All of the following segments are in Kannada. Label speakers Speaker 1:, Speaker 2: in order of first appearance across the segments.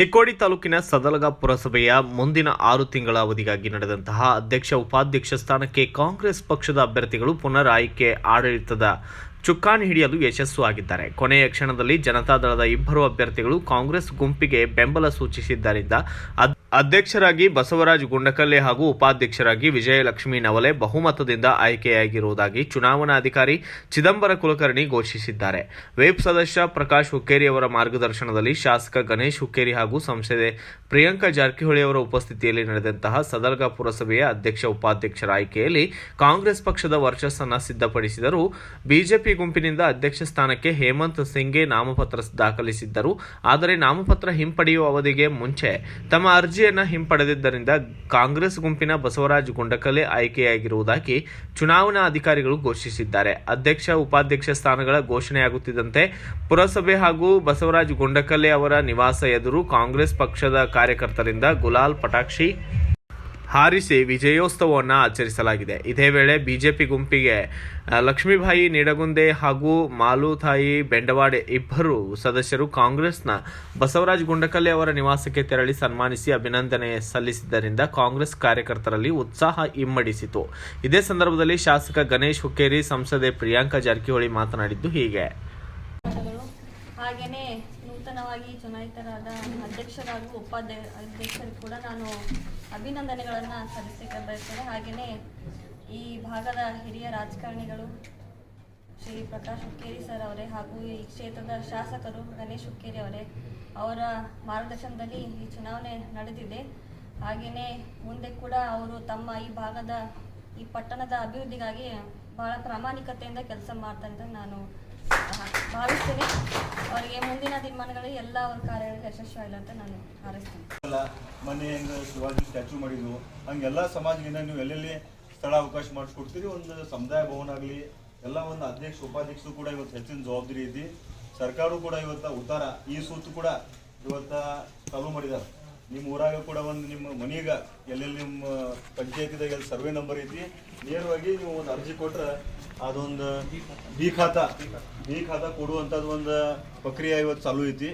Speaker 1: ಚಿಕ್ಕೋಡಿ ತಾಲೂಕಿನ ಸದಲಗ ಪುರಸಭೆಯ ಮುಂದಿನ 6 ತಿಂಗಳ ಅವಧಿಗಾಗಿ ನಡೆದಂತಹ ಅಧ್ಯಕ್ಷ ಉಪಾಧ್ಯಕ್ಷ ಸ್ಥಾನಕ್ಕೆ ಕಾಂಗ್ರೆಸ್ ಪಕ್ಷದ ಅಭ್ಯರ್ಥಿಗಳು ಪುನರ್ ಆಯ್ಕೆ ಆಡಳಿತದ ಚುಕ್ಕಾಣಿ ಹಿಡಿಯಲು ಯಶಸ್ಸು ಆಗಿದ್ದಾರೆ. ಕೊನೆಯ ಕ್ಷಣದಲ್ಲಿ ಜನತಾದಳದ ಇಬ್ಬರು ಅಭ್ಯರ್ಥಿಗಳು ಕಾಂಗ್ರೆಸ್ ಗುಂಪಿಗೆ ಬೆಂಬಲ ಸೂಚಿಸಿದ್ದರಿಂದ ಅಧ್ಯಕ್ಷರಾಗಿ ಬಸವರಾಜ ಗುಂಡಕಲ್ಲೆ ಹಾಗೂ ಉಪಾಧ್ಯಕ್ಷರಾಗಿ ವಿಜಯಲಕ್ಷ್ಮಿ ನವಲೆ ಬಹುಮತದಿಂದ ಆಯ್ಕೆಯಾಗಿರುವುದಾಗಿ ಚುನಾವಣಾಧಿಕಾರಿ ಚಿದಂಬರ ಕುಲಕರ್ಣಿ ಘೋಷಿಸಿದ್ದಾರೆ. ವೇಪ್ ಸದಸ್ಯ ಪ್ರಕಾಶ್ ಹುಕ್ಕೇರಿ ಅವರ ಮಾರ್ಗದರ್ಶನದಲ್ಲಿ ಶಾಸಕ ಗಣೇಶ್ ಹುಕ್ಕೇರಿ ಹಾಗೂ ಸಂಸದೆ ಪ್ರಿಯಾಂಕಾ ಜಾರಕಿಹೊಳಿ ಅವರ ಉಪಸ್ಥಿತಿಯಲ್ಲಿ ನಡೆದಂತಹ ಸದಲಗ ಪುರಸಭೆಯ ಅಧ್ಯಕ್ಷ ಉಪಾಧ್ಯಕ್ಷರ ಆಯ್ಕೆಯಲ್ಲಿ ಕಾಂಗ್ರೆಸ್ ಪಕ್ಷದ ವರ್ಚಸ್ಸನ್ನು ಸಿದ್ಧಪಡಿಸಿದರು. ಬಿಜೆಪಿ ಗುಂಪಿನಿಂದ ಅಧ್ಯಕ್ಷ ಸ್ಥಾನಕ್ಕೆ ಹೇಮಂತ್ ಸಿಂಗ್ಗೆ ನಾಮಪತ್ರ ದಾಖಲಿಸಿದ್ದರು. ಆದರೆ ನಾಮಪತ್ರ ಹಿಂಪಡೆಯುವ ಅವಧಿಗೆ ಮುಂಚೆ ತಮ್ಮ ಅರ್ಜಿಯನ್ನು ಹಿಂಪಡೆದಿದ್ದರಿಂದ ಕಾಂಗ್ರೆಸ್ ಗುಂಪಿನ ಬಸವರಾಜ ಗುಂಡಕಲ್ಲೆ ಆಯ್ಕೆಯಾಗಿರುವುದಾಗಿ ಚುನಾವಣಾ ಅಧಿಕಾರಿಗಳು ಘೋಷಿಸಿದ್ದಾರೆ. ಅಧ್ಯಕ್ಷ ಉಪಾಧ್ಯಕ್ಷ ಸ್ಥಾನಗಳ ಘೋಷಣೆಯಾಗುತ್ತಿದ್ದಂತೆ ಪುರಸಭೆ ಹಾಗೂ ಬಸವರಾಜ ಗುಂಡಕಲ್ಲೆ ಅವರ ನಿವಾಸ ಎದುರು ಕಾಂಗ್ರೆಸ್ ಪಕ್ಷದ ಕಾರ್ಯಕರ್ತರಿಂದ ಗುಲಾಲ್ ಪಟಾಕ್ಷಿ ಹಾರಿಸಿ ವಿಜಯೋತ್ಸವವನ್ನು ಆಚರಿಸಲಾಗಿದೆ. ಇದೇ ವೇಳೆ ಬಿಜೆಪಿ ಗುಂಪಿಗೆ ಲಕ್ಷ್ಮೀಬಾಯಿ ನಿಡಗುಂದೆ ಹಾಗೂ ಮಾಲೂತಾಯಿ ಬೆಂಡವಾಡೆ ಇಬ್ಬರು ಸದಸ್ಯರು ಕಾಂಗ್ರೆಸ್ನ ಬಸವರಾಜ ಗುಂಡಕಲ್ಲೆ ಅವರ ನಿವಾಸಕ್ಕೆ ತೆರಳಿ ಸನ್ಮಾನಿಸಿ ಅಭಿನಂದನೆ ಸಲ್ಲಿಸಿದ್ದರಿಂದ ಕಾಂಗ್ರೆಸ್ ಕಾರ್ಯಕರ್ತರಲ್ಲಿ ಉತ್ಸಾಹ ಇಮ್ಮಡಿಸಿತು. ಇದೇ ಸಂದರ್ಭದಲ್ಲಿ ಶಾಸಕ ಗಣೇಶ್ ಹುಕ್ಕೇರಿ, ಸಂಸದೆ ಪ್ರಿಯಾಂಕಾ ಜಾರಕಿಹೊಳಿ ಮಾತನಾಡಿದ್ದು ಹೀಗೆ.
Speaker 2: ಹಾಗೆಯೇ ನೂತನವಾಗಿ ಚುನಾಯಿತರಾದ ಅಧ್ಯಕ್ಷರಾಗೂ ಉಪಾಧ್ಯಕ್ಷರಿಗೂ ಕೂಡ ನಾನು ಅಭಿನಂದನೆಗಳನ್ನು ಸಲ್ಲಿಸಲಿಕ್ಕೆ ಬಯಸ್ತೇನೆ. ಹಾಗೆಯೇ ಈ ಭಾಗದ ಹಿರಿಯ ರಾಜಕಾರಣಿಗಳು ಶ್ರೀ ಪ್ರಕಾಶ್ ಹುಕ್ಕೇರಿ ಸರ್ ಅವರೇ ಹಾಗೂ ಈ ಕ್ಷೇತ್ರದ ಶಾಸಕರು ಗಣೇಶ್ ಹುಕ್ಕೇರಿ ಅವರೇ ಅವರ ಮಾರ್ಗದರ್ಶನದಲ್ಲಿ ಈ ಚುನಾವಣೆ ನಡೆದಿದೆ. ಹಾಗೆಯೇ ಮುಂದೆ ಕೂಡ ಅವರು ತಮ್ಮ ಈ ಭಾಗದ ಈ ಪಟ್ಟಣದ ಅಭಿವೃದ್ಧಿಗಾಗಿ ಬಹಳ ಪ್ರಾಮಾಣಿಕತೆಯಿಂದ ಕೆಲಸ ಮಾಡ್ತಾರೆ ಅಂತ ನಾನು ಭಾವಿಸ್ತೇನೆ. ಅವರಿಗೆ ಮುಂದಿನ ದಿನಮಾನಗಳಲ್ಲಿ ಎಲ್ಲ ಅವ್ರ ಕಾರ್ಯಗಳು ಯಶಸ್ವಿಯಾಗಲ್ಲ ಅಂತ ನಾನು ಹಾರೈಸ್ತೇನೆ.
Speaker 3: ಮನೆ ಹೆಂಗೆ ಶಿವಾಜಿ ಸ್ಟ್ಯಾಚು ಮಾಡಿದ್ವು ಹಂಗೆಲ್ಲ ಸಮಾಜದಿಂದ ನೀವು ಎಲ್ಲೆಲ್ಲಿ ಸ್ಥಳ ಅವಕಾಶ ಮಾಡಿಸ್ಕೊಡ್ತೀರಿ. ಒಂದು ಸಮುದಾಯ ಭವನ ಆಗಲಿ ಎಲ್ಲ ಒಂದು ಅಧ್ಯಕ್ಷ ಉಪಾಧ್ಯಕ್ಷರು ಕೂಡ ಇವತ್ತು ಹೆಚ್ಚಿನ ಜವಾಬ್ದಾರಿ ಐತಿ. ಸರ್ಕಾರವು ಕೂಡ ಇವತ್ತು ಉತ್ತಾರ ಈ ಸೂತು ಕೂಡ ಇವತ್ತು ಚಾಲೂ ಮಾಡಿದ್ದಾರೆ. ನಿಮ್ಮ ಊರಾಗ ಕೂಡ ಒಂದು ನಿಮ್ಮ ಮನೆಗೆ ಎಲ್ಲೆಲ್ಲಿ ನಿಮ್ಮ ಪಂಚಾಯತಿದಾಗ ಎಲ್ಲಿ ಸರ್ವೆ ನಂಬರ್ ಐತಿ ನೇರವಾಗಿ ನೀವು ಒಂದು ಅರ್ಜಿ ಕೊಟ್ರೆ ಅದೊಂದು ಬಿ ಖಾತಾ ಕೊಡುವಂಥದ್ದು ಒಂದು ಪ್ರಕ್ರಿಯೆ ಇವತ್ತು ಚಾಲೂ ಐತಿ.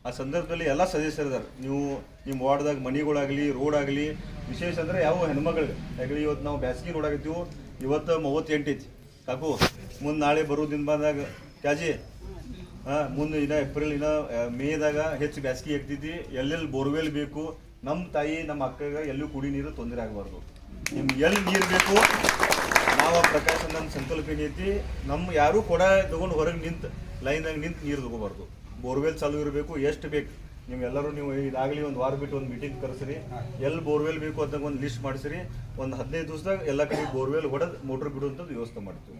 Speaker 3: ಆ ಸಂದರ್ಭದಲ್ಲಿ ಎಲ್ಲ ಸದಸ್ಯರಿದ್ದಾರೆ. ನೀವು ನಿಮ್ಮ ವಾರ್ಡ್ದಾಗ ಮನೆಗಳಾಗಲಿ ರೋಡ್ ಆಗಲಿ ವಿಶೇಷ ಅಂದರೆ ಯಾವ ಹೆಣ್ಮಕ್ಳಿಗೆ ಯಾಕಂದ್ರೆ ಇವತ್ತು ನಾವು ಬ್ಯಾಸ್ಗೆ ನೋಡಾಕತ್ತೀವಿ. ಇವತ್ತು 38 ಐತಿ ಕಾಕು. ಮುಂದೆ ನಾಳೆ ಬರೋ ದಿನ ಬಂದಾಗ ತ್ಯಾಜಿ ಮುಂದೆ ಇನ್ನು ಏಪ್ರಿಲ್ ಇನ್ನು ಮೇದಾಗ ಹೆಚ್ಚು ಬ್ಯಾಸ್ಗೆ ಆಗ್ತೈತಿ. ಎಲ್ಲೆಲ್ಲಿ ಬೋರ್ವೆಲ್ ಬೇಕು ನಮ್ಮ ತಾಯಿ ನಮ್ಮ ಅಕ್ಕಗೆ ಎಲ್ಲೂ ಕುಡಿ ನೀರು ತೊಂದರೆ ಆಗಬಾರ್ದು. ನಿಮ್ಗೆ ಎಲ್ಲಿ ನೀರು ಬೇಕು ನಾವು ಆ ಪ್ರಕಾಶ ನಮ್ಮ ಸಂಕಲ್ಪ ಏನೈತಿ. ನಮ್ಮ ಯಾರೂ ಕೂಡ ತಗೊಂಡು ಹೊರಗೆ ನಿಂತು ಲೈನ್ದಾಗ ನಿಂತು ನೀರು ತಗೋಬಾರ್ದು. ಬೋರ್ವೆಲ್ ಚಾಲೂ ಇರಬೇಕು. ಎಷ್ಟು ಬೇಕು ನೀವೆಲ್ಲರೂ ನೀವು ಇದಾಗಲಿ ಒಂದು ವಾರ ಬಿಟ್ಟು ಒಂದು ಮೀಟಿಂಗ್ ಕರೆಸಿರಿ. ಎಲ್ಲಿ ಬೋರ್ವೆಲ್ ಬೇಕು ಅಂತ ಒಂದು ಲಿಸ್ಟ್ ಮಾಡಿಸಿರಿ. ಒಂದು 15 ದಿವಸದಾಗ ಎಲ್ಲ ಕಡೆ ಬೋರ್ವೆಲ್ ಹೊಡೆದು ಮೋಟ್ರ್ ಬಿಡುವಂಥದ್ದು ವ್ಯವಸ್ಥೆ ಮಾಡ್ತೀವಿ.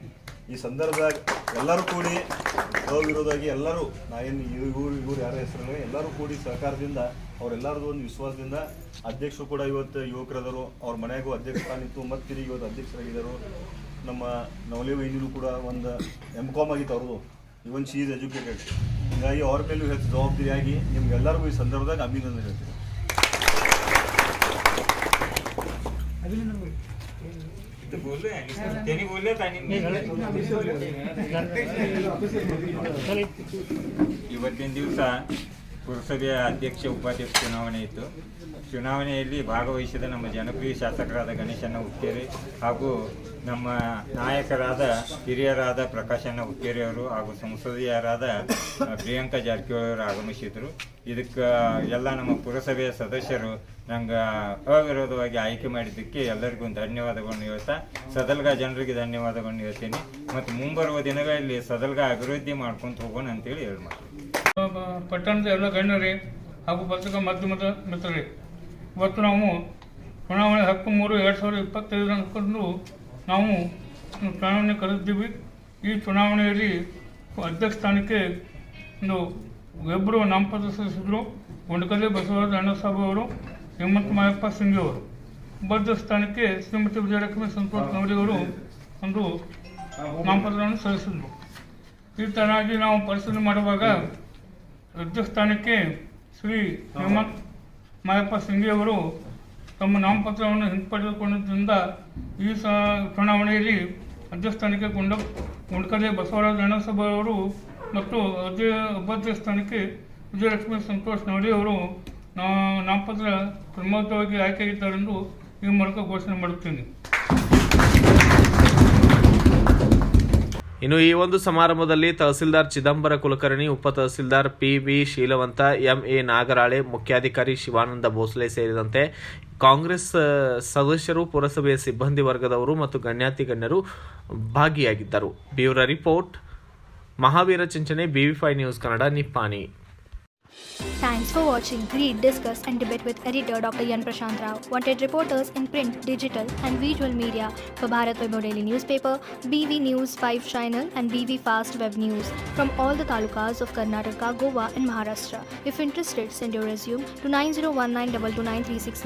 Speaker 3: ಈ ಸಂದರ್ಭದಾಗ ಎಲ್ಲರೂ ಕೂಡಿ ಅವಿರೋಧಾಗಿ ಎಲ್ಲರೂ ನಾವೇನು ಇವ್ರು ಯಾರ ಹೆಸರಲ್ಲಿ ಎಲ್ಲರೂ ಕೂಡಿ ಸಹಕಾರದಿಂದ ಅವರೆಲ್ಲರದು ಒಂದು ವಿಶ್ವಾಸದಿಂದ ಅಧ್ಯಕ್ಷರು ಕೂಡ ಇವತ್ತು ಯುವಕರದರು. ಅವ್ರ ಮನೆಯಾಗೂ ಅಧ್ಯಕ್ಷ ಸ್ಥಾನ ಇತ್ತು ಮತ್ತು ತಿರುಗಿ ಇವತ್ತು ಅಧ್ಯಕ್ಷರಾಗಿದ್ದರು. ನಮ್ಮ ನವಲೆ ವೈನಿರು ಕೂಡ ಒಂದು MCom ಆಗಿತ್ತು ಅವ್ರದ್ದು. Even she is educated. ಹೀಗಾಗಿ ಅವ್ರ ಮೇಲೂ ಹೆಚ್ಚು ಜವಾಬ್ದಾರಿಯಾಗಿ ನಿಮ್ಗೆಲ್ಲರಿಗೂ ಈ ಸಂದರ್ಭದಾಗ ಅಭಿನಂದನೆ ಹೇಳ್ತೀವಿ.
Speaker 4: ಇವತ್ತಿನ ದಿವಸ ಪುರಸಭೆಯ ಅಧ್ಯಕ್ಷ ಉಪಾಧ್ಯಕ್ಷ ಚುನಾವಣೆ ಇತ್ತು. ಚುನಾವಣೆಯಲ್ಲಿ ಭಾಗವಹಿಸಿದ ನಮ್ಮ ಜನಪ್ರಿಯ ಶಾಸಕರಾದ ಗಣೇಶಣ್ಣ ಹುಕ್ಕೇರಿ ಹಾಗೂ ನಮ್ಮ ನಾಯಕರಾದ ಹಿರಿಯರಾದ ಪ್ರಕಾಶಣ್ಣ ಹುಕ್ಕೇರಿ ಅವರು ಹಾಗೂ ಸಂಸದೀಯರಾದ ಪ್ರಿಯಾಂಕಾ ಜಾರಕಿಹೊಳಿ ಅವರು ಆಗಮಿಸಿದರು. ಇದಕ್ಕೆ ಎಲ್ಲ ನಮ್ಮ ಪುರಸಭೆಯ ಸದಸ್ಯರು ನಂಗೆ ಅವಿರೋಧವಾಗಿ ಆಯ್ಕೆ ಮಾಡಿದ್ದಕ್ಕೆ ಎಲ್ಲರಿಗೂ ಧನ್ಯವಾದಗಳನ್ನು ಹೇಳ್ತಾ ಸದಲ್ಗ ಜನರಿಗೆ ಧನ್ಯವಾದಗಳನ್ನು ಹೇಳ್ತೀನಿ. ಮತ್ತು ಮುಂಬರುವ ದಿನಗಳಲ್ಲಿ ಸದಲ್ಗ ಅಭಿವೃದ್ಧಿ ಮಾಡ್ಕೊಂತ ಹೋಗೋಣ ಅಂತೇಳಿ ಹೇಳಿ ಮಾಡ್ತೀನಿ.
Speaker 5: ಪಟ್ಟಣದ ಎಲ್ಲ ಗಣ್ಯರೇ ಹಾಗೂ ಪತ್ರಿಕಾ ಮಾಧ್ಯಮದ ಮಿತ್ರರೇ, ಇವತ್ತು ನಾವು ಚುನಾವಣೆ 10/3/2025 ನಾವು ಚುನಾವಣೆ ಕರೆದಿದ್ದೀವಿ. ಈ ಚುನಾವಣೆಯಲ್ಲಿ ಅಧ್ಯಕ್ಷ ಸ್ಥಾನಕ್ಕೆ ಇಬ್ಬರು ನಾಮಪತ್ರ ಸಲ್ಲಿಸಿದರು. ಗುಂಡಕಲ್ಲೆ ಬಸವರಾಜ ಅಣ್ಣಸಾಬ್ ಅವರು, ಹೇಮಂತ್ ಮಾಯಪ್ಪ ಸಿಂಗ್ ಅವರು. ಉಪಾಧ್ಯಕ್ಷ ಸ್ಥಾನಕ್ಕೆ ಶ್ರೀಮತಿ ವಿಜಯಲಕ್ಷ್ಮಿ ಸಂತೋಷ್ ನವಲಿ ಅವರು ಒಂದು ನಾಮಪತ್ರವನ್ನು ಸಲ್ಲಿಸಿದರು. ಈ ತರನಾಗಿ ನಾವು ಪರಿಶೀಲನೆ ಮಾಡುವಾಗ ಅಧ್ಯಕ್ಷ ಸ್ಥಾನಕ್ಕೆ ಶ್ರೀ ಹೇಮಂತ್ ಮಾಯಪ್ಪ ಸಿಂಗ್ ಅವರು ತಮ್ಮ ನಾಮಪತ್ರವನ್ನು ಹಿಂಪಡೆದುಕೊಂಡಿದ್ದರಿಂದ ಈ ಚುನಾವಣೆಯಲ್ಲಿ ಅಧ್ಯಕ್ಷ ಸ್ಥಾನಕ್ಕೆ ಗುಂಡಕಲ್ಲೆ ಬಸವರಾಜ ಅಣ್ಣಸಾಬ್ ಅವರು ಮತ್ತು ಉಪಾಧ್ಯಕ್ಷ ಸ್ಥಾನಕ್ಕೆ ವಿಜಯಲಕ್ಷ್ಮಿ ಸಂತೋಷ್ ನವಲಿ ಅವರು ನಾಮಪತ್ರ ಪ್ರಮೋದವಾಗಿ ಆಯ್ಕೆಯಾಗಿದ್ದಾರೆಂದು ಈ ಮೂಲಕ ಘೋಷಣೆ ಮಾಡುತ್ತೇನೆ.
Speaker 1: ಇನ್ನು ಈ ಒಂದು ಸಮಾರಂಭದಲ್ಲಿ ತಹಸೀಲ್ದಾರ್ ಚಿದಂಬರ ಕುಲಕರ್ಣಿ, ಉಪ ತಹಸೀಲ್ದಾರ್ ಪಿ.ಬಿ. ಶೀಲವಂತ, ಎಂ.ಎ. ನಾಗರಾಳೆ, ಮುಖ್ಯಾಧಿಕಾರಿ ಶಿವಾನಂದ ಭೋಸಲೆ ಸೇರಿದಂತೆ ಕಾಂಗ್ರೆಸ್ ಸದಸ್ಯರು, ಪುರಸಭೆಯ ಸಿಬ್ಬಂದಿ ವರ್ಗದವರು ಮತ್ತು ಗಣ್ಯಾತಿಗಣ್ಯರು ಭಾಗಿಯಾಗಿದ್ದರು. Bureau report, Mahaveer Chinchane, BV5 news Kannada, Nippani.
Speaker 6: Thanks for watching. Read, discuss and debate with editor Dr. Yan Prashant Rao. Wanted reporters in print, digital and visual media for Bharat Vaibhav Daily Newspaper, BV News 5 Channel and BV Fast Web News from all the talukas of Karnataka, Goa and Maharashtra. If interested, send your resume to 9019229369.